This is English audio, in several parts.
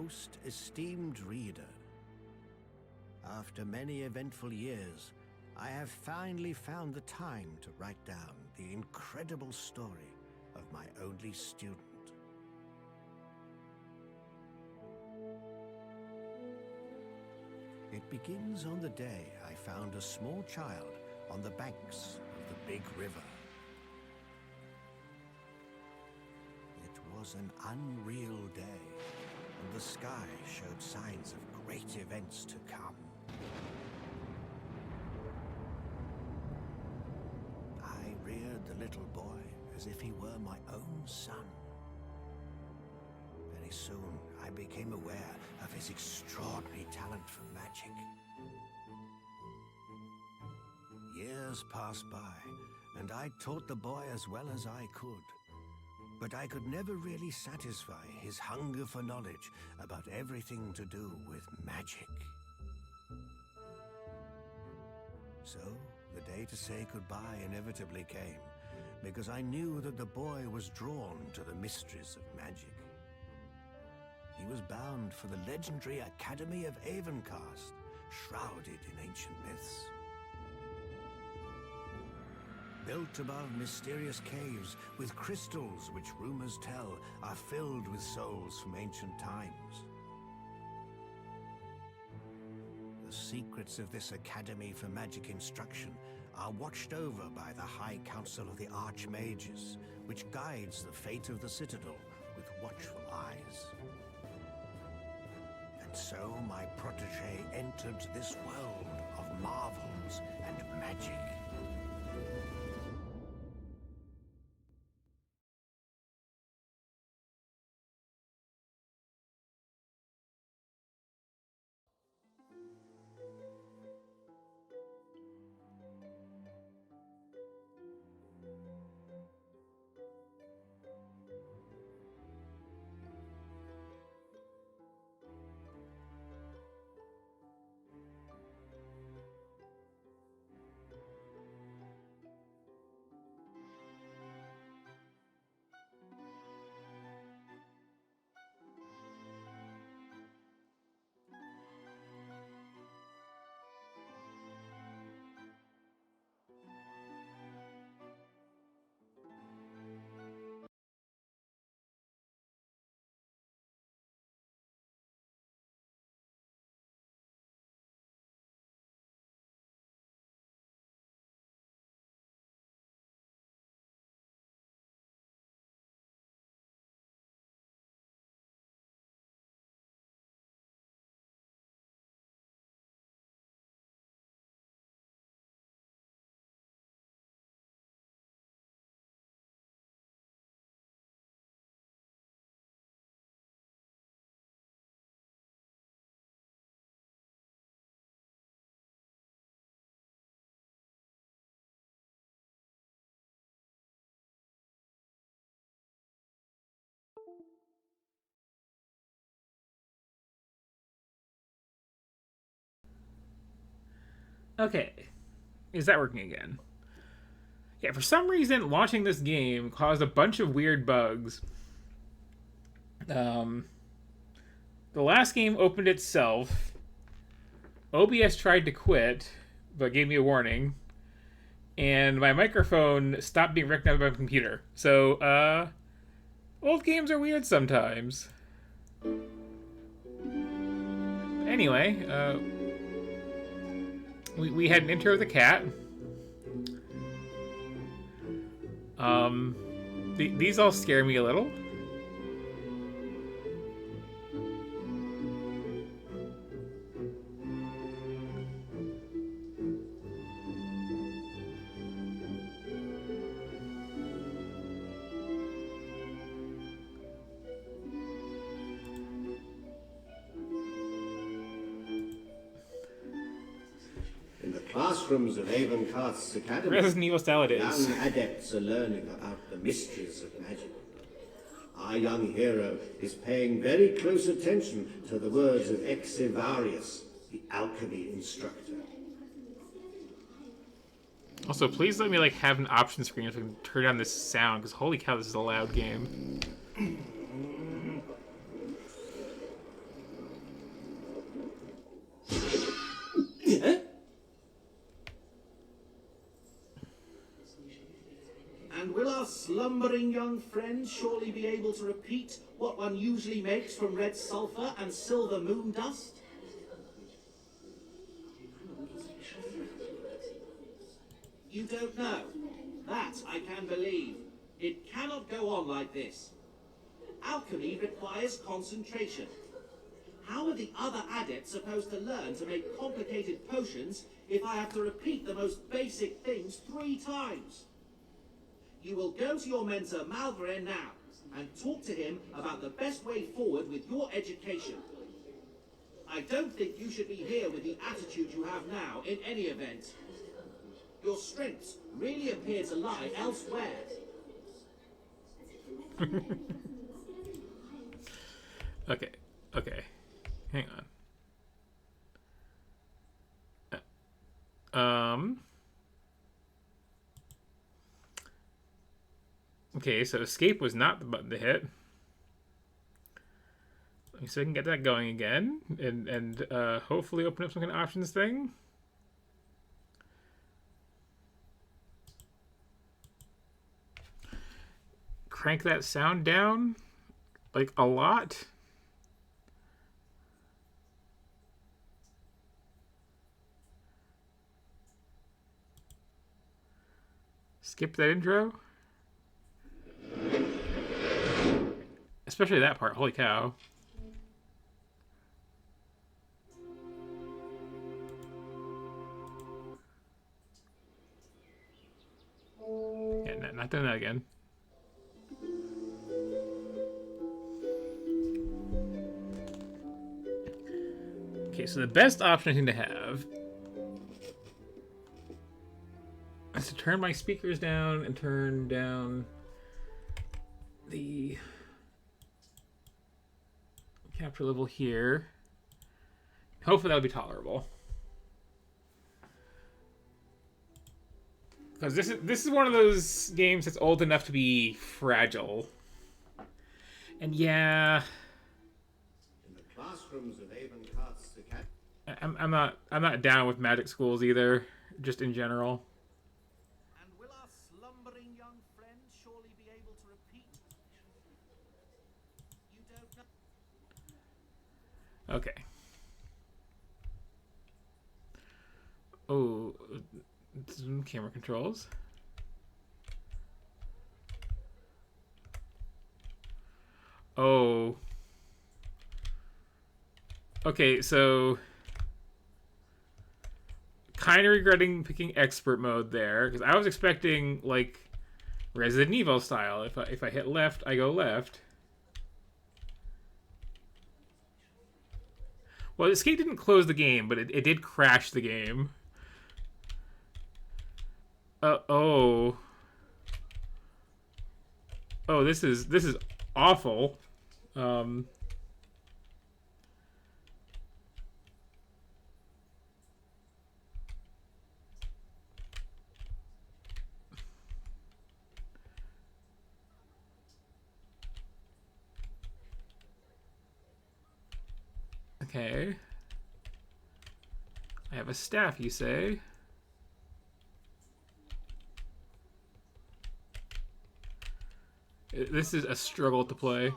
most esteemed reader. After many eventful years, I have finally found the time to write down the incredible story of my only student. It begins on the day I found a small child on the banks of the big river. It was an unreal day, and the sky showed signs of great events to come. I reared the little boy as if he were my own son. Very soon, I became aware of his extraordinary talent for magic. Years passed by, and I taught the boy as well as I could. But I could never really satisfy his hunger for knowledge about everything to do with magic. So, the day to say goodbye inevitably came, because I knew that the boy was drawn to the mysteries of magic. He was bound for the legendary Academy of Avencast, shrouded in ancient myths. Built above mysterious caves with crystals which rumors tell are filled with souls from ancient times. The secrets of this Academy for Magic Instruction are watched over by the High Council of the Archmages, which guides the fate of the Citadel with watchful eyes. And so my protege entered this world of marvels and magic. Okay, is that working again? Yeah, for some reason, launching this game caused a bunch of weird bugs. The last game opened itself. OBS tried to quit, but gave me a warning. And my microphone stopped being recognized by my computer. So, old games are weird sometimes. Anyway, we had an intro of the cat. These all scare me a little. Classrooms of Avencast's Academy, Resident Evil style it is. young adepts are learning about the mysteries of magic. Our young hero is paying very close attention to the words of Exivarius, the alchemy instructor. Also, please let me have an option screen if I can turn down this sound, because holy cow, this is a loud game. And will our slumbering young friend surely be able to repeat what one usually makes from red sulfur and silver moon dust? You don't know. That I can believe. It cannot go on like this. Alchemy requires concentration. How are the other adepts supposed to learn to make complicated potions if I have to repeat the most basic things 3 times? You will go to your mentor Malveren now and talk to him about the best way forward with your education. I don't think you should be here with the attitude you have now in any event. Your strengths really appear to lie elsewhere. Okay. Hang on. Okay, so escape was not the button to hit. So I can get that going again, and hopefully open up some kind of options thing. Crank that sound down, like, a lot. Skip that intro. Especially that part. Holy cow. Yeah, not doing that again. Okay, so the best option I think to have is to turn my speakers down and turn down the capture level here. Hopefully that'll be tolerable. Because this is one of those games that's old enough to be fragile. And yeah, In the classrooms of Avencast's academy, I'm not down with magic schools either, just in general. And will our slumbering young friend surely be able to repeat? You don't know. Okay. Oh, zoom camera controls. Oh. Okay, so kind of regretting picking expert mode there, because I was expecting like Resident Evil style. If I hit left, I go left. Well, escape didn't close the game, but it did crash the game. Oh. Oh, this is awful. Okay. I have a staff, you say? This is a struggle to play.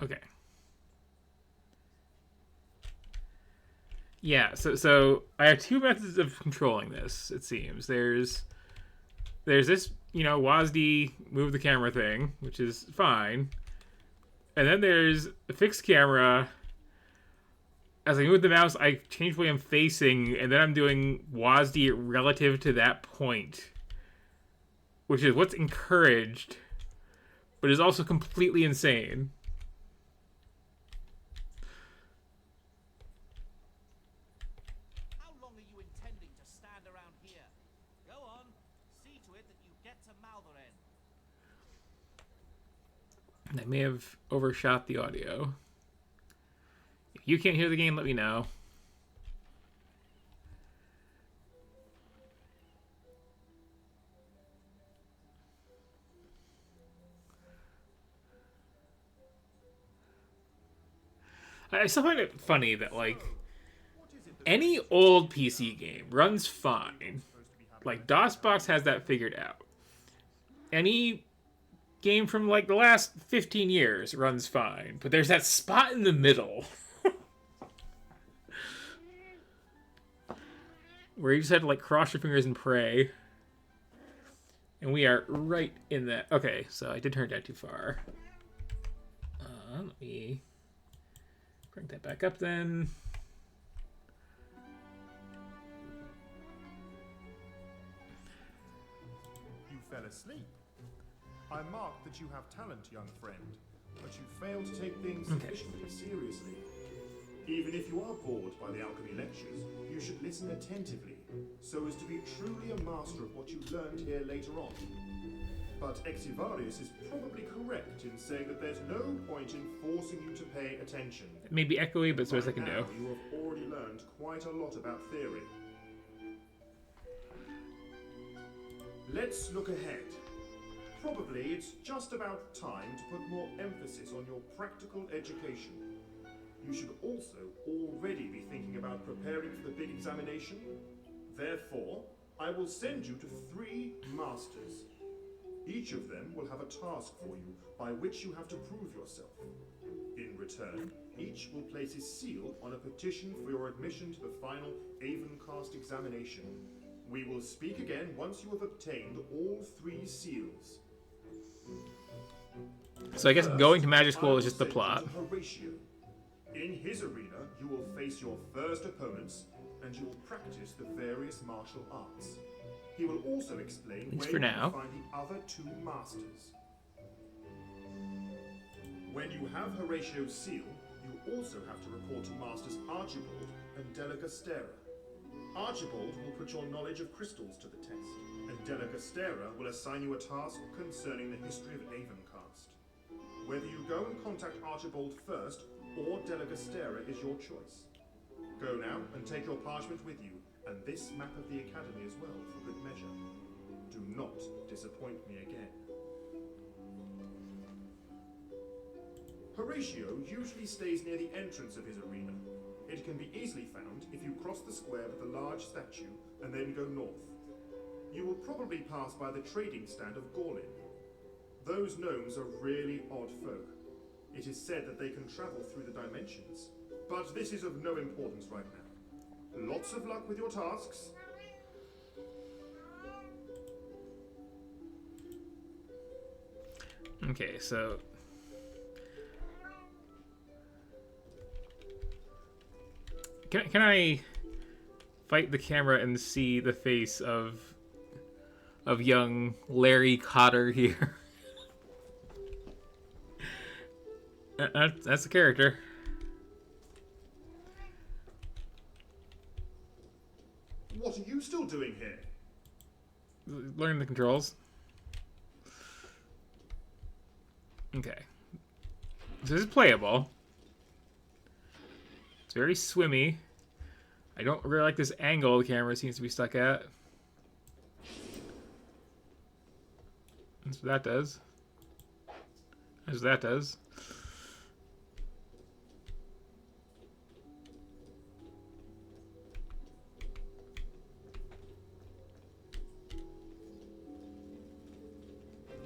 Okay. Yeah, so I have 2 methods of controlling this, it seems. There's this, WASD move the camera thing, which is fine. And then there's a fixed camera. As I move the mouse, I change the way I'm facing, and then I'm doing WASD relative to that point, which is what's encouraged, but is also completely insane. How long are you intending to stand around here? Go on, see to it that you get to Malveren. I may have overshot the audio. If you can't hear the game, let me know. I still find it funny that, like, any old PC game runs fine. Like, DOSBox has that figured out. Any game from, like, the last 15 years runs fine. But there's that spot in the middle where you just had to, like, cross your fingers and pray. And we are right in that. Okay, so I did turn it down too far. Let me crank that back up then. You fell asleep. I marked that you have talent, young friend, but you fail to take things sufficiently seriously. Even if you are bored by the alchemy lectures, you should listen attentively, so as to be truly a master of what you learned here later on. But Exivarius is probably correct in saying that there's no point in forcing you to pay attention. It may be echoey, but it's the best I can do. You have already learned quite a lot about theory. Let's look ahead. Probably it's just about time to put more emphasis on your practical education. You should also already be thinking about preparing for the big examination. Therefore, I will send you to 3 masters. Each of them will have a task for you by which you have to prove yourself. In return, each will place his seal on a petition for your admission to the final Avencast examination. We will speak again once you have obtained all 3 seals. So I guess going to magic school is just the plot. Horatio. In his arena, you will face your first opponents, and you will practice the various martial arts. He will also explain where you can find the other 2 masters. When you have Horatio's seal, you also have to report to Masters Archibald and Delagostera. Archibald will put your knowledge of crystals to the test, and Delagostera will assign you a task concerning the history of Avencast. Whether you go and contact Archibald first, or Delagostera is your choice. Go now and take your parchment with you, and this map of the Academy as well, for good measure. Do not disappoint me again. Horatio usually stays near the entrance of his arena. It can be easily found if you cross the square with the large statue and then go north. You will probably pass by the trading stand of Gorlin. Those gnomes are really odd folk. It is said that they can travel through the dimensions, but this is of no importance right now. Lots of luck with your tasks. Okay, so can I fight the camera and see the face of young Larry Cotter here? That's the character. What are you still doing here? Learning the controls. Okay. So this is playable. It's very swimmy. I don't really like this angle the camera seems to be stuck at. That's what that does. That's what that does.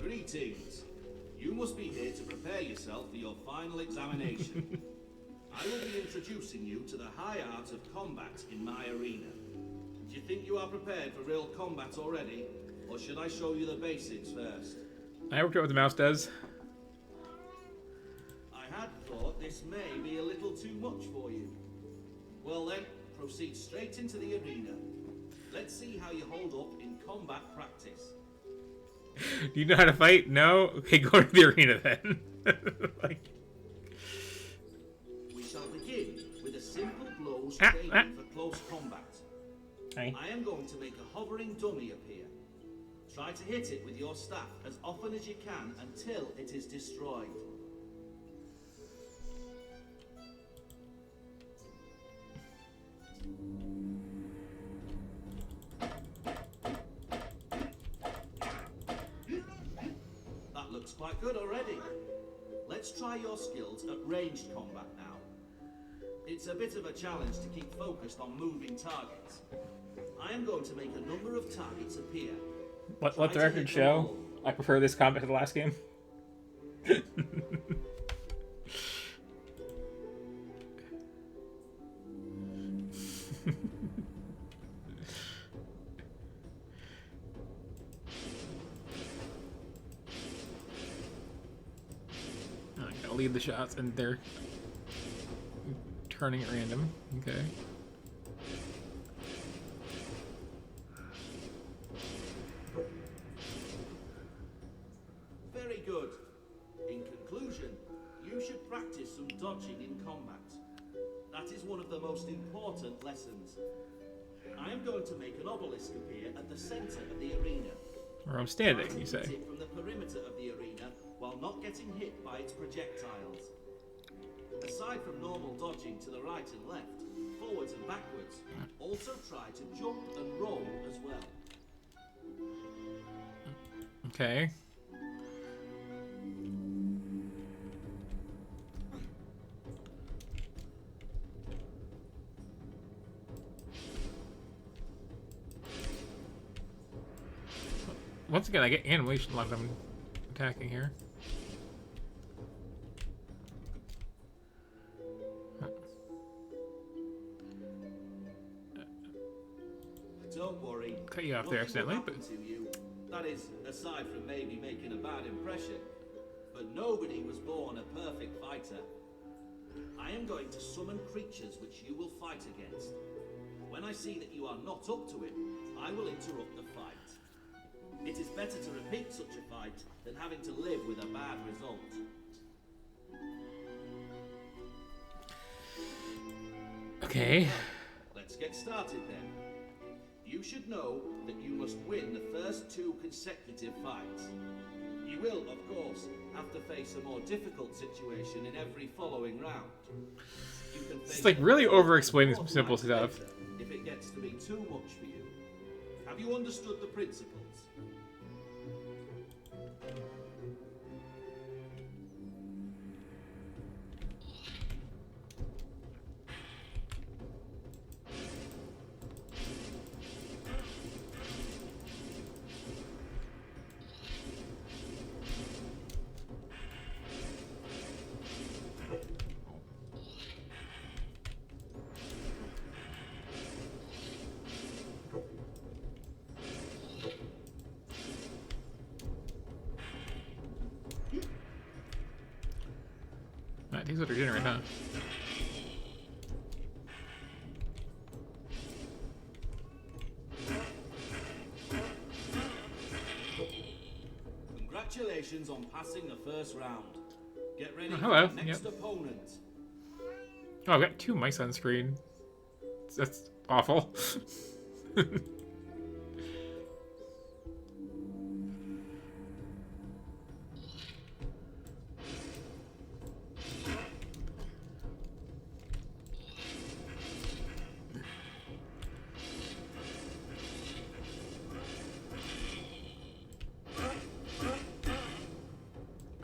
Greetings. You must be here to prepare yourself for your final examination. I will be introducing you to the high art of combat in my arena. Do you think you are prepared for real combat already? Or should I show you the basics first? I worked out what the mouse does. I had thought this may be a little too much for you. Well then, proceed straight into the arena. Let's see how you hold up in combat practice. Do you know how to fight? No? Okay, go to the arena then. Like... We shall begin with a simple blows training for close combat. Hi. I am going to make a hovering dummy appear. Try to hit it with your staff as often as you can until it is destroyed. That looks quite good already. Let's try your skills at ranged combat now. It's a bit of a challenge to keep focused on moving targets. I am going to make a number of targets appear. Let Try the to record hit them show. all. I prefer this combat to the last game. I gotta lead the shots, and they're turning at random. Okay. Very good. In conclusion, you should practice some dodging in combat. That is one of the most important lessons. I am going to make an obelisk appear at the center of the arena. Where I'm standing, you say. Hit it from the perimeter of the arena while not getting hit by its projectiles. Aside from normal dodging to the right and left, forwards and backwards, also try to jump and roll as well. Okay. Once again, I get animation a lot of them attacking here. Don't worry. Cut you off there Nothing will accidentally, happen but to you. That is, aside from maybe making a bad impression. But nobody was born a perfect fighter. I am going to summon creatures which you will fight against. When I see that you are not up to it, I will interrupt the fight. It is better to repeat such a fight than having to live with a bad result. okay. Let's get started then. You should know that you must win the first 2 consecutive fights. You will, of course, have to face a more difficult situation in every following round. You can face It's like really over-explaining some simple stuff. if it gets to be too much for you. Have you understood the principles? That takes what they're doing right now. Congratulations on passing the first round. Get ready Oh, for hello. the next Yep. opponent. Oh, I've got 2 mice on screen. That's awful.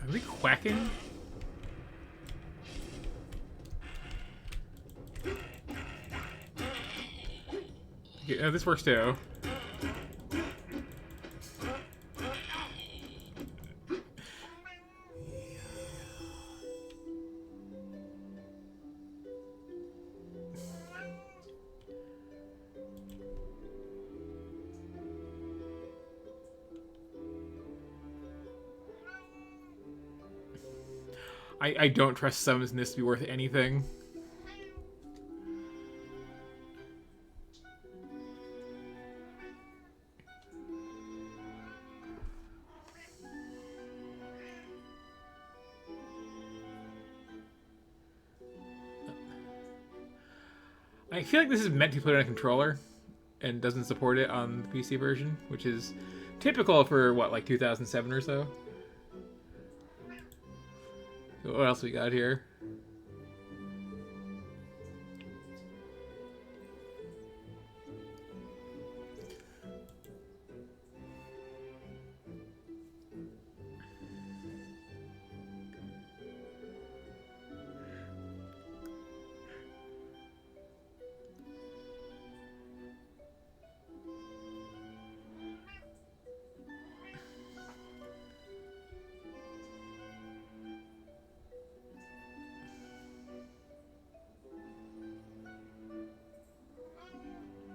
Are we quacking? Okay, this works too. I don't trust summons in this to be worth anything. I feel like this is meant to be played on a controller and doesn't support it on the PC version, which is typical for what, like 2007 or so. What else we got here?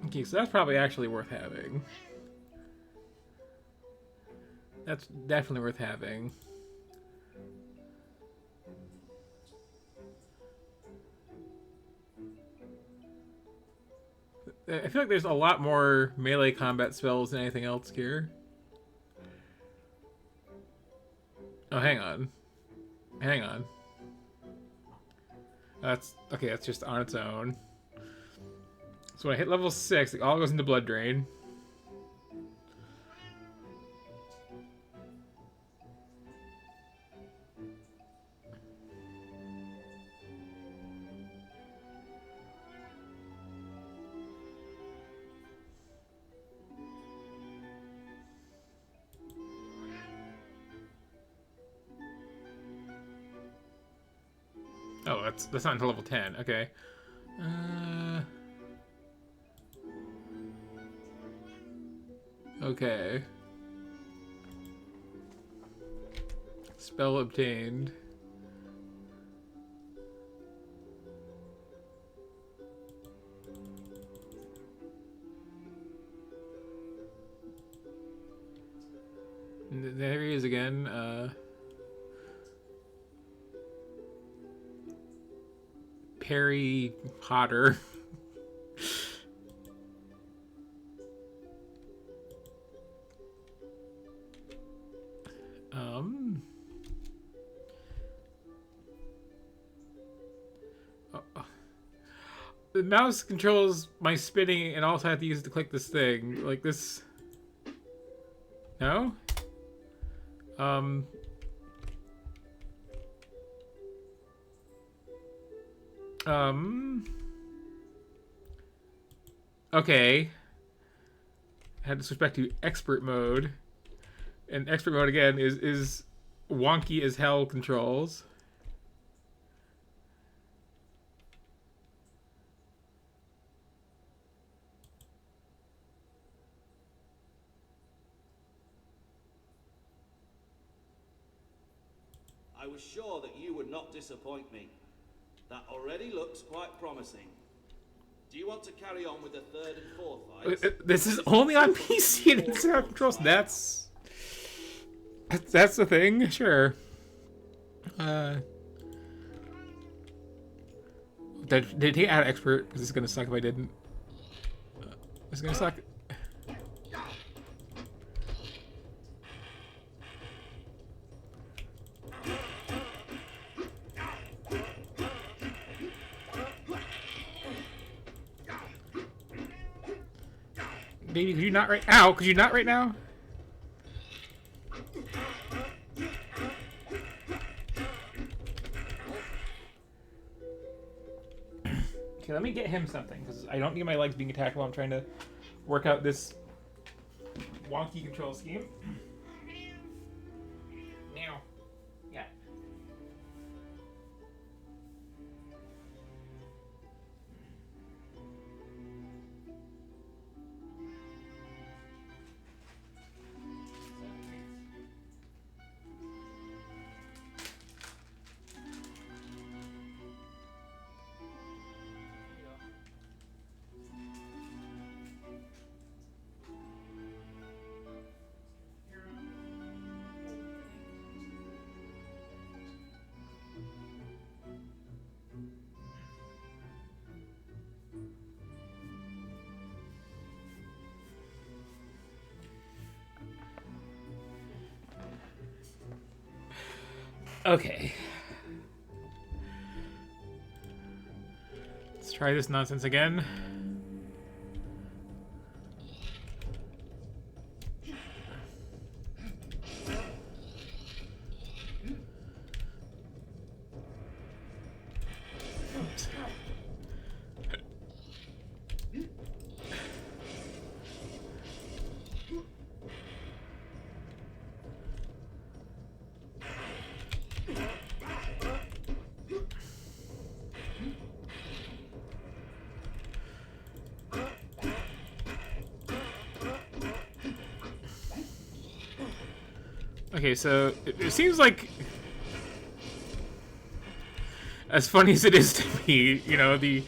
Okay, so that's probably actually worth having. That's definitely worth having. I feel like there's a lot more melee combat spells than anything else here. Oh, hang on. Hang on. That's okay, that's just on its own. So when I hit level 6, it all goes into Blood Drain. Oh, that's not until level 10. Okay. Okay. Spell obtained. And there he is again. Perry Potter. The mouse controls my spinning, and also I have to use it to click this thing. Like this. No? Okay. I had to switch back to expert mode. And expert mode again is wonky as hell controls. I was sure that you would not disappoint me. That already looks quite promising. Do you want to carry on with the third and fourth fights? This is only on PC and it's not controls. That's the thing. Sure. Did he add expert? Because this is gonna suck if I didn't. It's gonna suck. Baby, could you not right now? Could you not right now? Okay, let me get him something, because I don't need my legs being attacked while I'm trying to work out this wonky control scheme. Now. Yeah. Okay. Let's try this nonsense again. Oops. Okay, so it seems like, as funny as it is to me, you know, the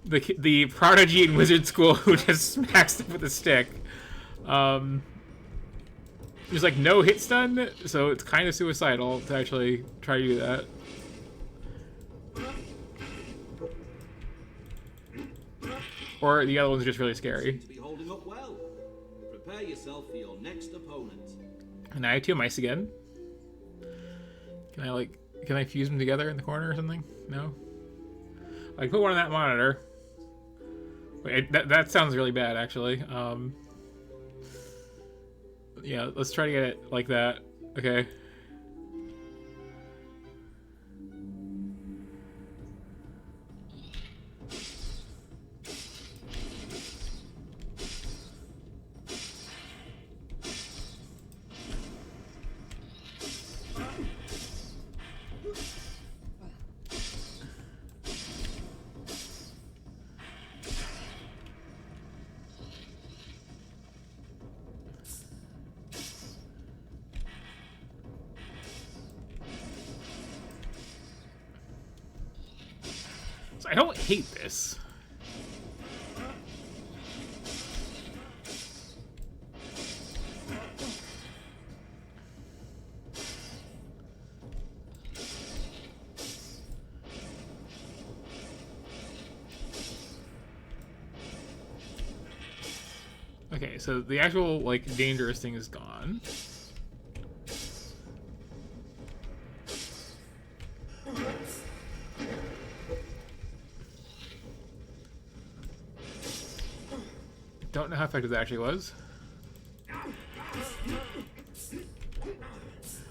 the prodigy in wizard school who just smacks it with a stick. There's like no hit stun, so it's kind of suicidal to actually try to do that. Or the other one's just really scary. To be holding up well. Prepare yourself for your next opponent. And I have 2 mice again. Can I fuse them together in the corner or something? No? I can put one on that monitor. Wait, that sounds really bad, actually. Yeah, let's try to get it like that. Okay. I don't hate this. Okay, so the actual, like, dangerous thing is gone. Don't know how effective that actually was.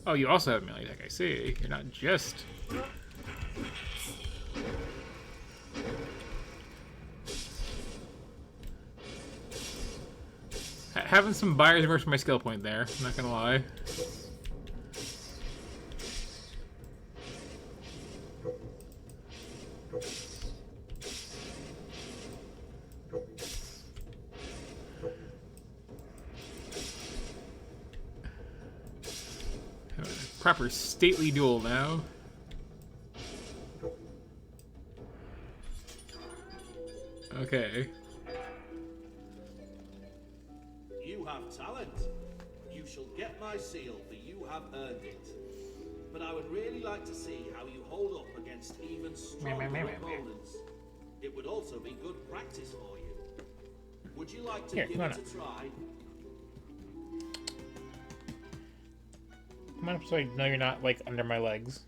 Oh, you also have melee attack, I see. You're not just... Having some buyer's remorse for my skill point there, I'm not gonna lie. Proper stately duel now. Okay. You have talent. You shall get my seal, for you have earned it. But I would really like to see how you hold up against even stronger opponents. It would also be good practice for you. Would you like to give it a try? Come on up so I know you're not, like, under my legs.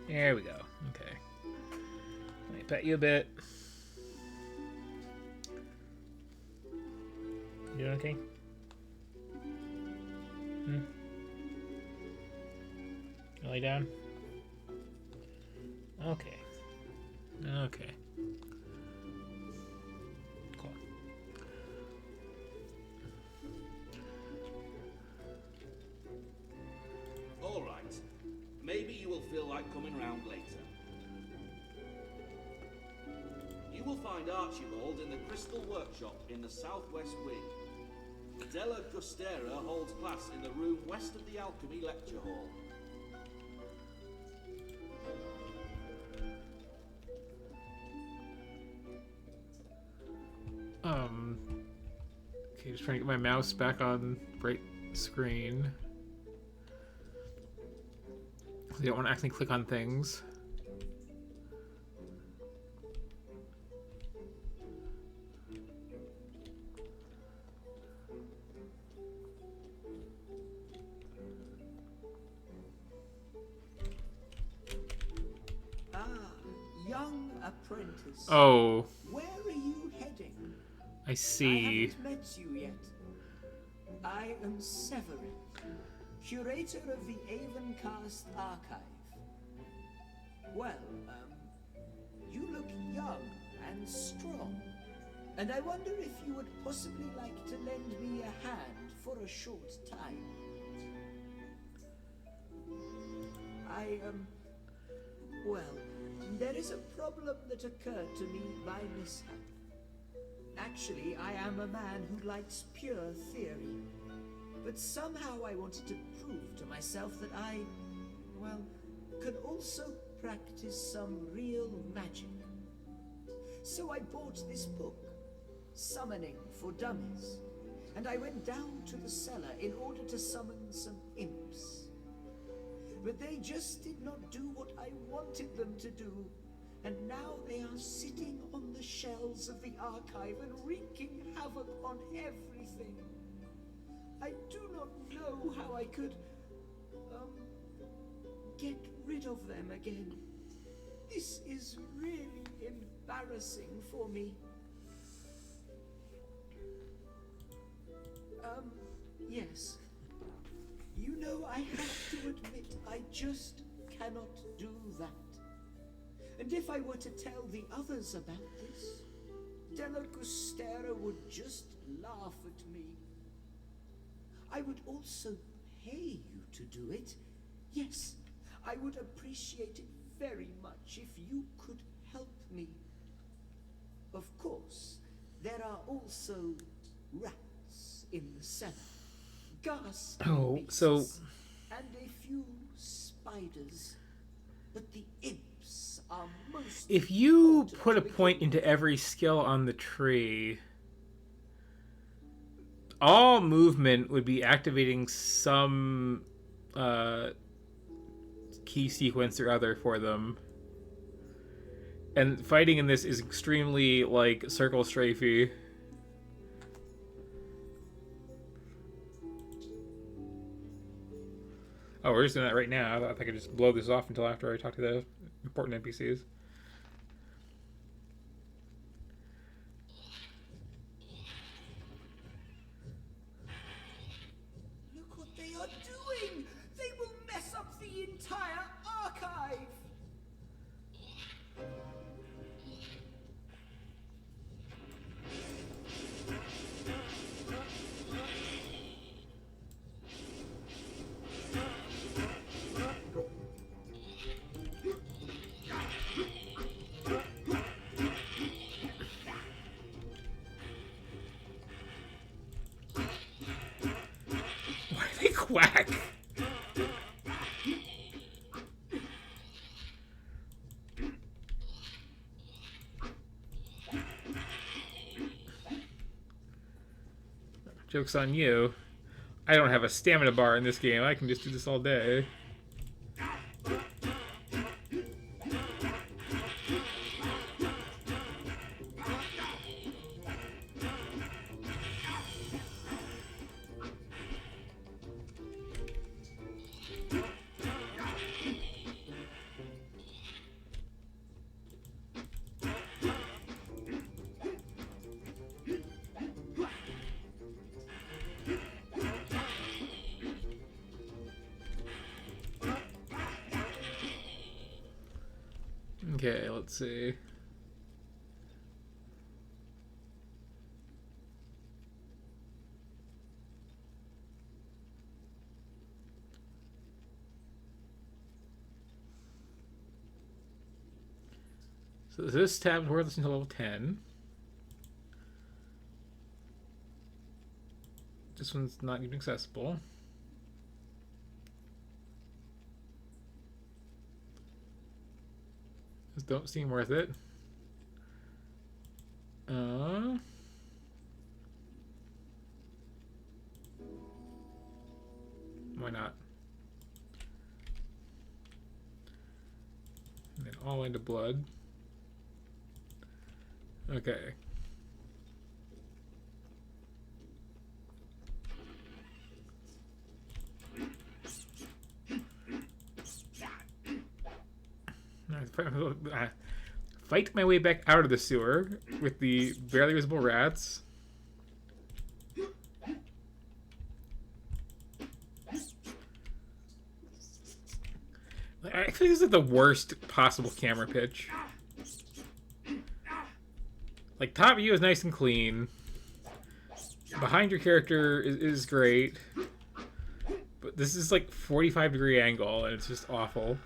There we go. Okay. Let me pet you a bit. You doing okay? You lay down? Okay. Okay. Cool. All right. Maybe you will feel like coming round later. You will find Archibald in the Crystal Workshop in the southwest wing. Della Gustera holds class in the room west of the Alchemy Lecture Hall. Okay, just trying to get my mouse back on bright screen. I don't want to accidentally click on things. Young apprentice. Oh. Where are you heading? I see. I haven't met you yet. I am Severin, curator of the Avencast archive. Well, you look young and strong, and I wonder if you would possibly like to lend me a hand for a short time. Well, there is a problem that occurred to me by mishap. Actually, I am a man who likes pure theory. But somehow I wanted to prove to myself that I, well, can also practice some real magic. So I bought this book, Summoning for Dummies, and I went down to the cellar in order to summon some imps. But they just did not do what I wanted them to do, and now they are sitting on the shelves of the archive and wreaking havoc on everything. I do not know how I could, get rid of them again. This is really embarrassing for me. Yes. You know, I have to admit, I just cannot do that. And if I were to tell the others about this, Della Costera would just laugh at me. I would also pay you to do it. Yes, I would appreciate it very much if you could help me. Of course, there are also rats in the cellar. Ghastly beasts, and a few spiders. But the imps are most... If you put a point into every skill on the tree, all movement would be activating some key sequence or other for them. And fighting in this is extremely, like, circle strafey. Oh, we're just doing that right now. I thought I could just blow this off until after I talk to the important NPCs. Look what they are doing! They will mess up the entire archive! Why do they quack? Joke's on you. I don't have a stamina bar in this game. I can just do this all day. Okay, let's see. So this tab is worthless until level 10. This one's not even accessible. Those don't seem worth it. Why not? And then all into blood. Okay. Fight my way back out of the sewer with the barely visible rats. I think this is the worst possible camera pitch. Like, top view is nice and clean. Behind your character is great. But this is like 45-degree angle, and it's just awful.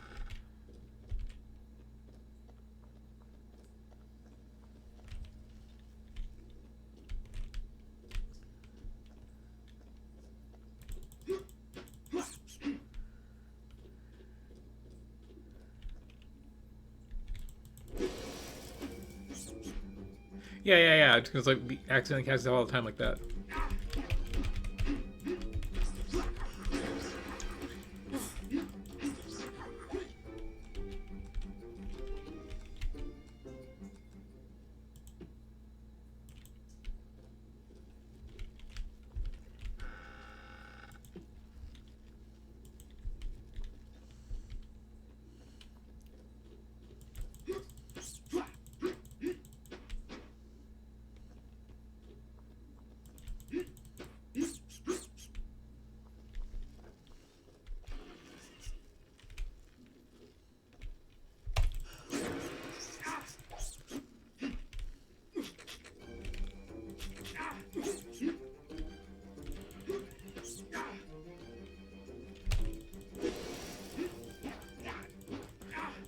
Yeah. It's because like we accidentally cast it all the time like that.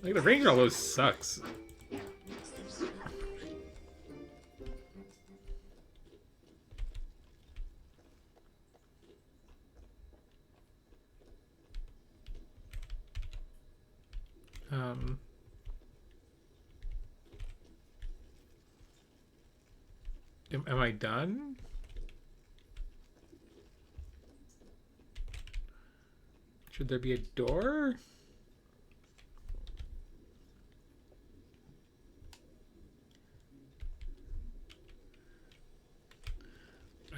Like the range on all those sucks. Am I done? Should there be a door?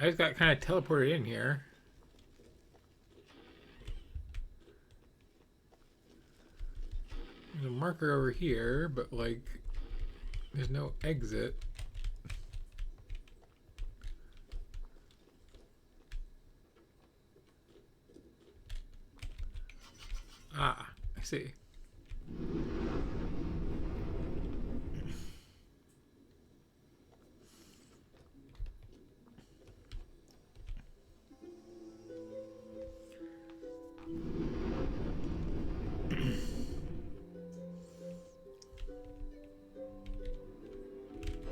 I just got kind of teleported in here. There's a marker over here, but like, there's no exit. Ah, I see.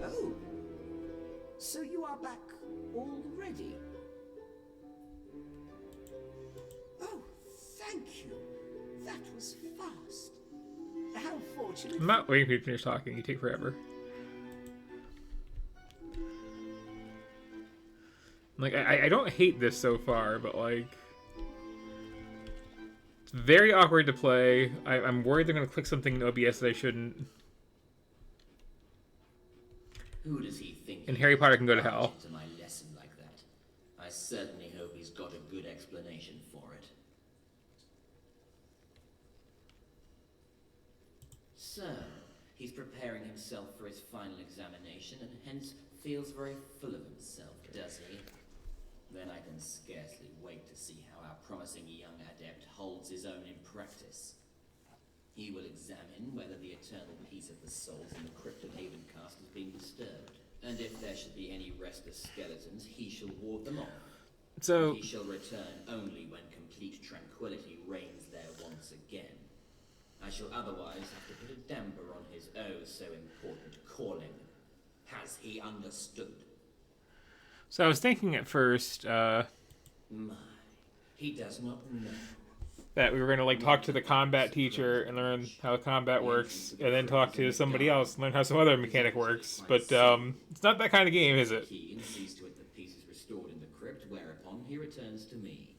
Oh, so you are back already? Oh, thank you. That was fast. How fortunate. I'm not waiting for you to finish talking. You take forever. Like, I don't hate this so far, but like, it's very awkward to play. I'm worried they're gonna click something in OBS that I shouldn't. Who does he think? And Harry Potter can go to hell. To my lesson like that. I certainly hope he's got a good explanation for it. So, he's preparing himself for his final examination and hence feels very full of himself, does he? Then I can scarcely wait to see how our promising young adept holds his own in practice. He will examine whether the eternal peace of the souls in the crypt of Avencast has been disturbed. And if there should be any restless skeletons, he shall ward them off. So He shall return only when complete tranquility reigns there once again. I shall otherwise have to put a damper on his oh so important calling. Has he understood? So I was thinking at first My, he does not know. that we were going to like talk to the combat teacher and learn how combat works, and then talk to somebody else and learn how some other mechanic works. But it's not that kind of game, is it? Key and sees to it that peace is restored in the crypt, whereupon he returns to me.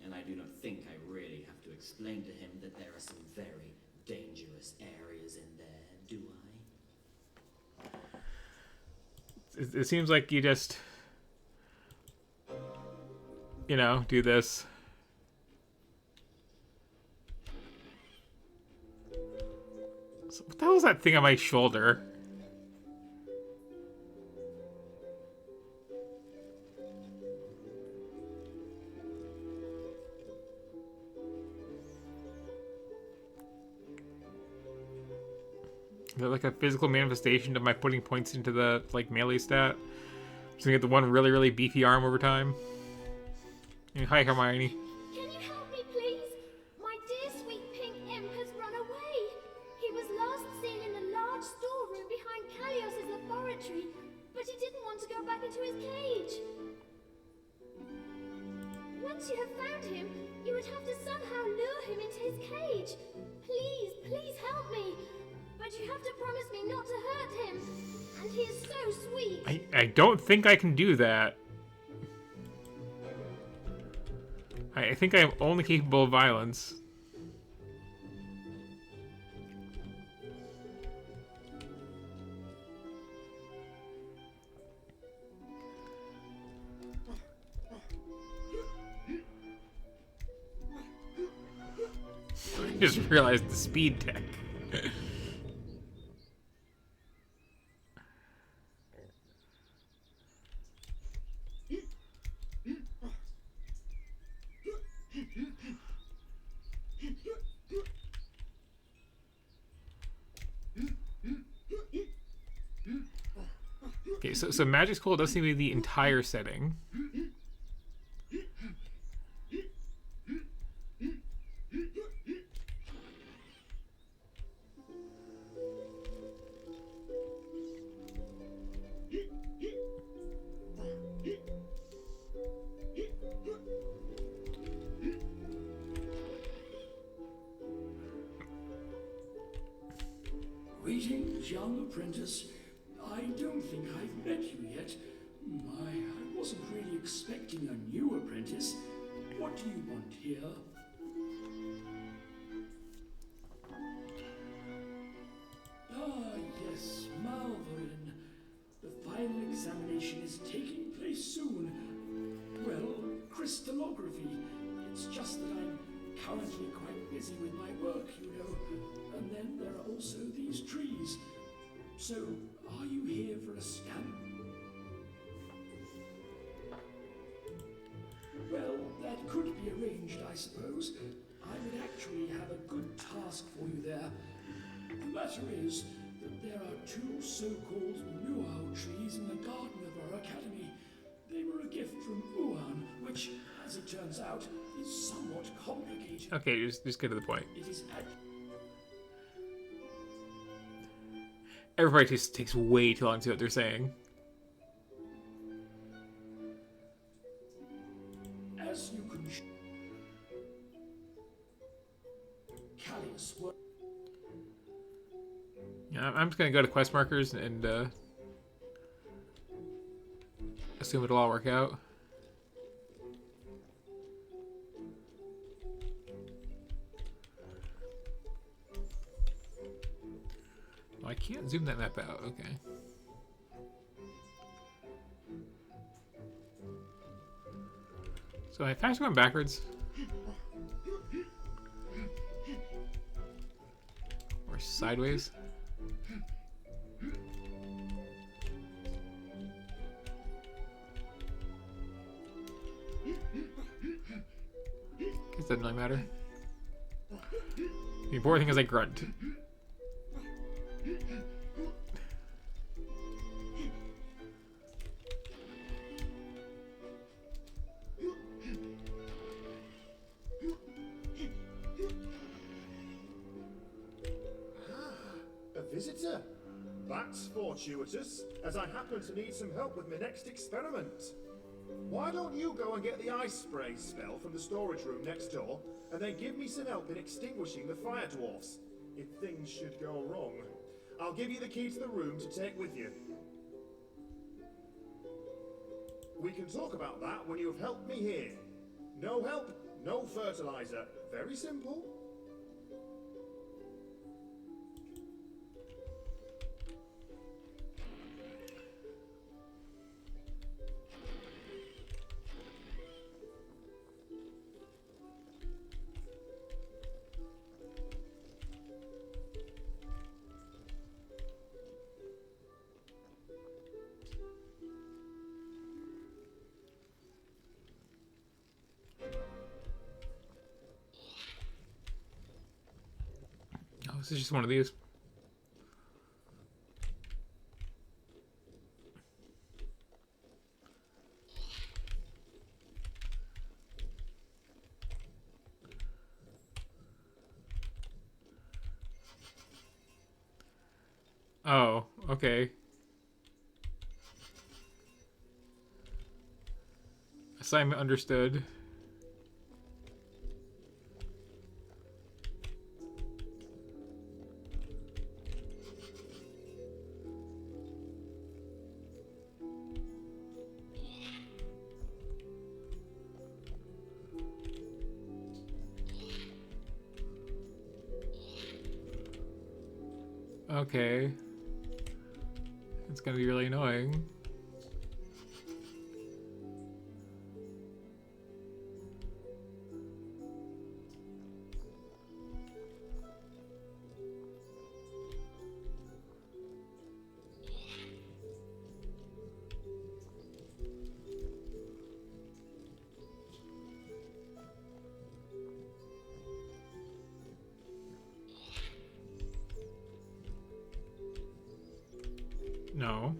And I do not think I really have to explain to him that there are some very dangerous areas in there, do I? It seems like you just, you know, do this. So what the hell is that thing on my shoulder? Is that like a physical manifestation of my putting points into the like melee stat? Just gonna get the one really, really beefy arm over time. And hi, Hermione. Can you help me, please? My dear sweet pink imp has run away. He was last seen in the large storeroom behind Callios's laboratory, but he didn't want to go back into his cage. Once you have found him, you would have to somehow lure him into his cage. Please, please help me. But you have to promise me not to hurt him. And he is so sweet. I don't think I can do that. I think I am only capable of violence. I just realized the speed tech. Okay, so Magic School does seem to be the entire setting. Greetings, young apprentice. I don't think I've met you yet. I wasn't really expecting a new apprentice. What do you want here? Ah, yes, Malverin. The final examination is taking place soon. Well, crystallography. It's just that I'm currently quite busy with my work, you know. And then there are also these trees. So, are you here for a scan? Well, that could be arranged, I suppose. I would actually have a good task for you there. The matter is that there are two so-called Nuau trees in the garden of our academy. They were a gift from Uan, which, as it turns out, is somewhat complicated. Okay, just get to the point. It is Everybody just takes way too long to see what they're saying. as you can Callius was Yeah, I'm just gonna go to quest markers and assume it'll all work out. I can't zoom that map out. Okay. So I faster going backwards. Or sideways. Guess that doesn't really matter. The important thing is I grunt. Visitor? That's fortuitous, as I happen to need some help with my next experiment. Why don't you go and get the ice spray spell from the storage room next door, and then give me some help in extinguishing the fire dwarfs, if things should go wrong. I'll give you the key to the room to take with you. We can talk about that when you've helped me here. No help, no fertilizer. Very simple. Oh, this is just one of these. Oh, okay. Assignment understood. Okay. It's gonna be really annoying. No.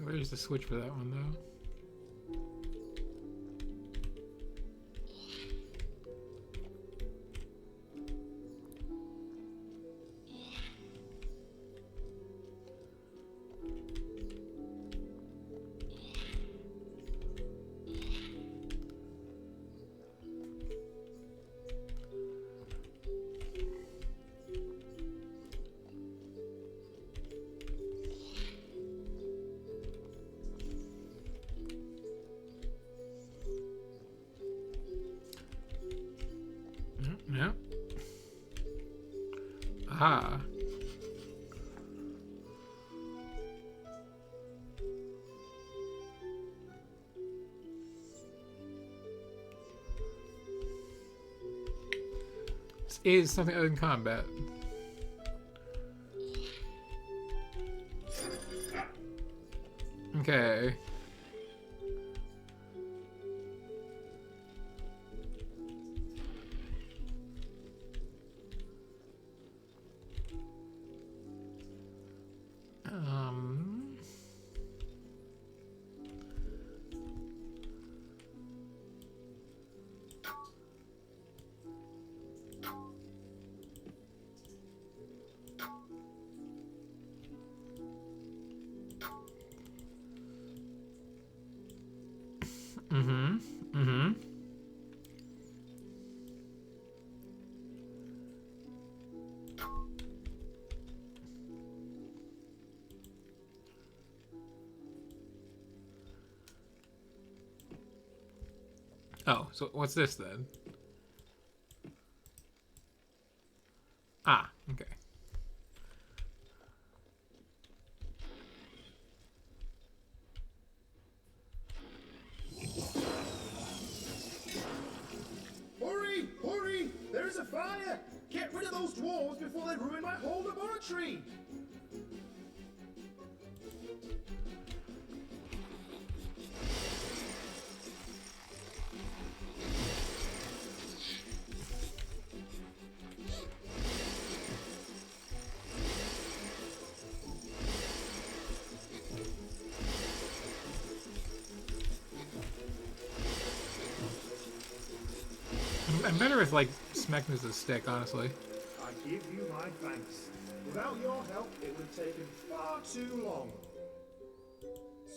Where's the switch for that one, though? Yeah. Ah. This is something other than combat. Okay. Oh, so what's this then? Ah, okay. Hurry! Hurry! There's a fire! Get rid of those dwarves before they ruin my whole laboratory! I'm better with, like, smacking with a stick, honestly. I give you my thanks. Without your help, it would have taken far too long.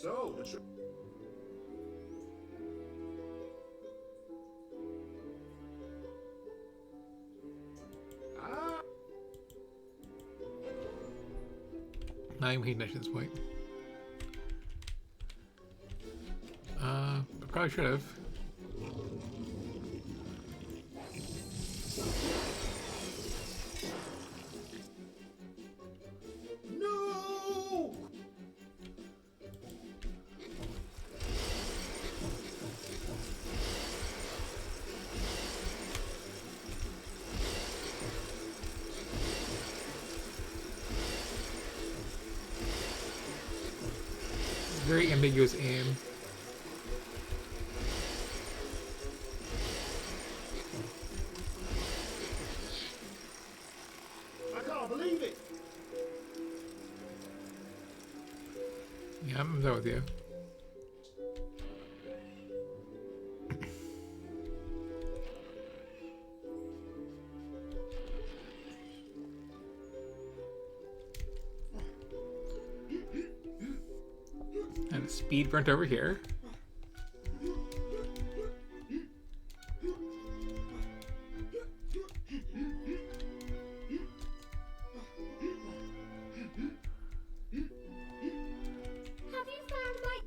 So, the Not even paying attention at this point. I probably should have. No! Very ambiguous aim. I'm done with you. And a speed burnt over here. Have you found my...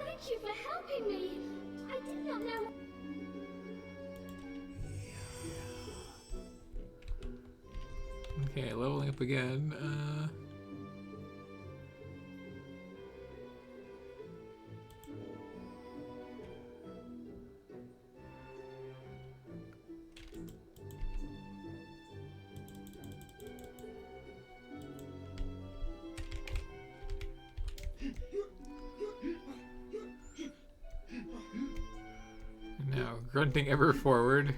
Thank you for helping me. I did not know... Okay, leveling up again. Now, grunting ever forward.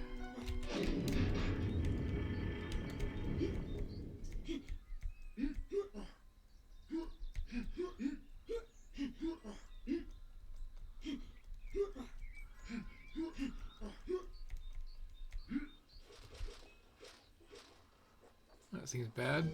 That seems bad.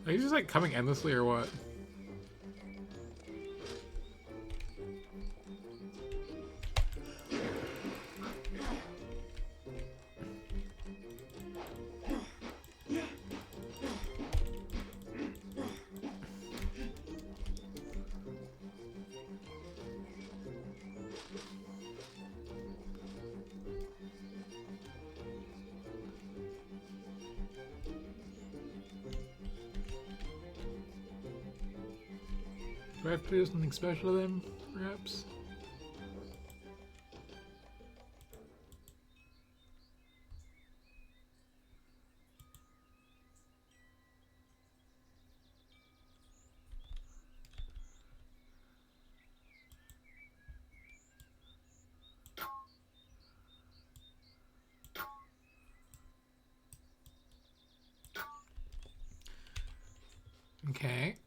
Are you just like coming endlessly or what? Do I have to do something special to them, perhaps? Okay.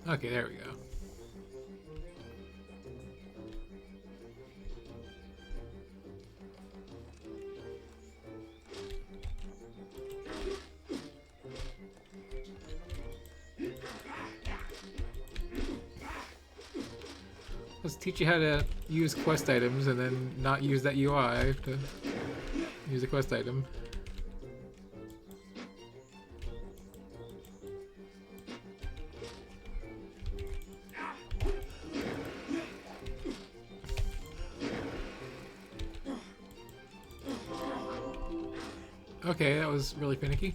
Okay, there we go. Let's teach you how to use quest items and then not use that UI to use a quest item. Okay, that was really finicky.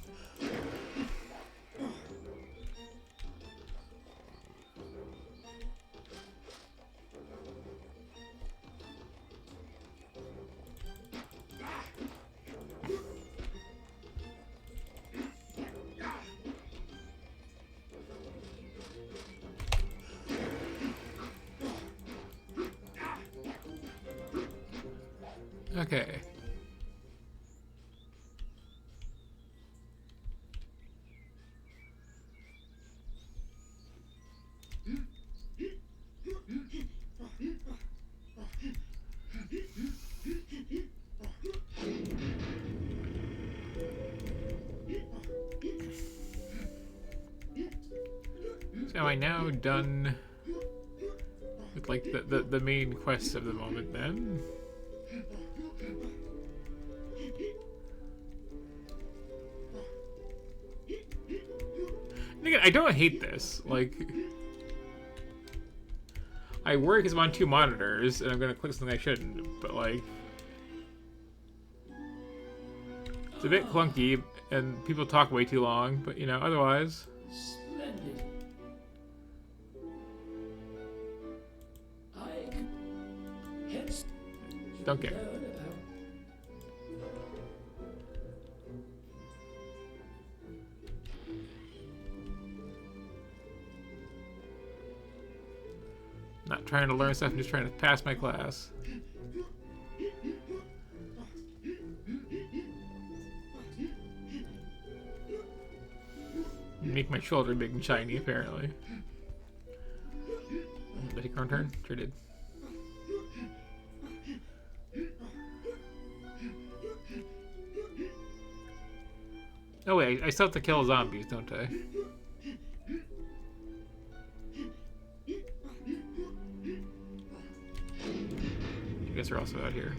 Okay. So am I I now done with like the main quests of the moment then? And again, I don't hate this. Like, I worry because I'm on 2 monitors and I'm gonna click something I shouldn't, but like, it's a bit clunky and people talk way too long, but you know, otherwise. Splendid. Hence, Don't care. learn about Not trying to learn stuff, I'm just trying to pass my class. Make my shoulder big and shiny, apparently. Did I take our turn? Sure did. Oh wait, I still have to kill zombies, don't I? I guess they're also out here.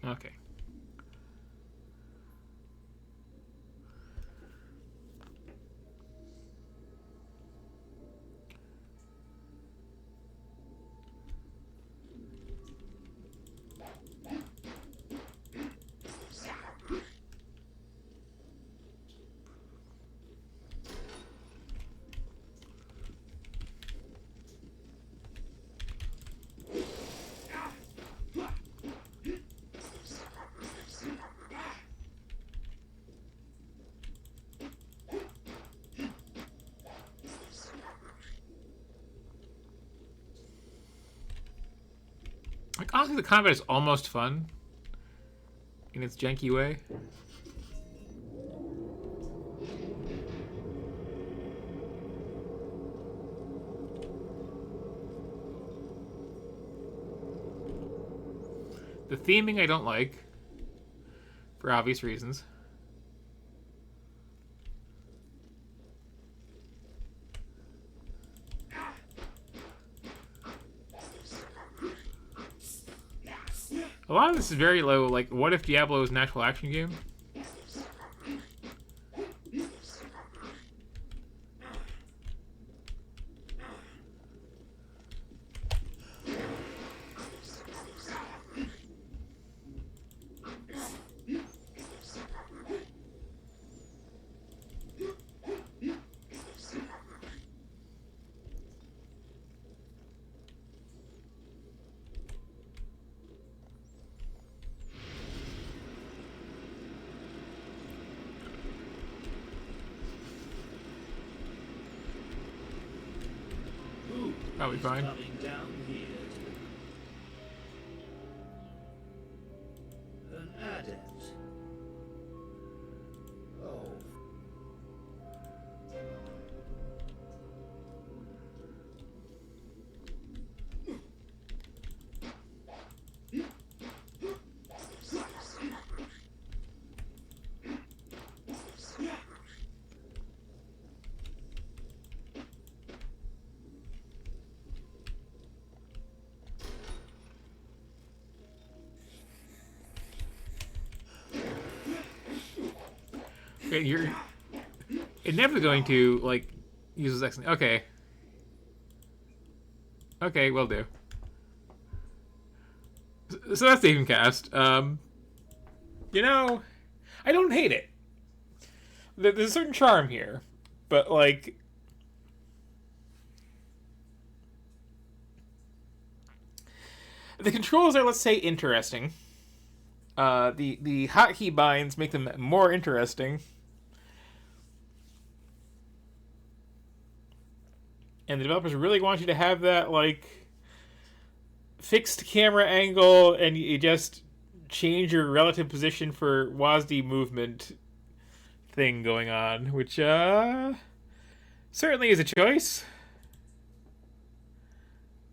Okay. Like, honestly, the combat is almost fun in its janky way. The theming I don't like, for obvious reasons. A lot of this is very low, like, what if Diablo was an actual action game? Probably fine. coming down here. An adept. Oh. Okay, you're inevitably going to, like, use this accent. Okay. Okay, will do. So that's the Avencast. You know, I don't hate it. There's a certain charm here, but, like, the controls are, let's say, interesting. The hotkey binds make them more interesting. And the developers really want you to have that, like, fixed camera angle, and you just change your relative position for WASD movement thing going on, which, certainly is a choice.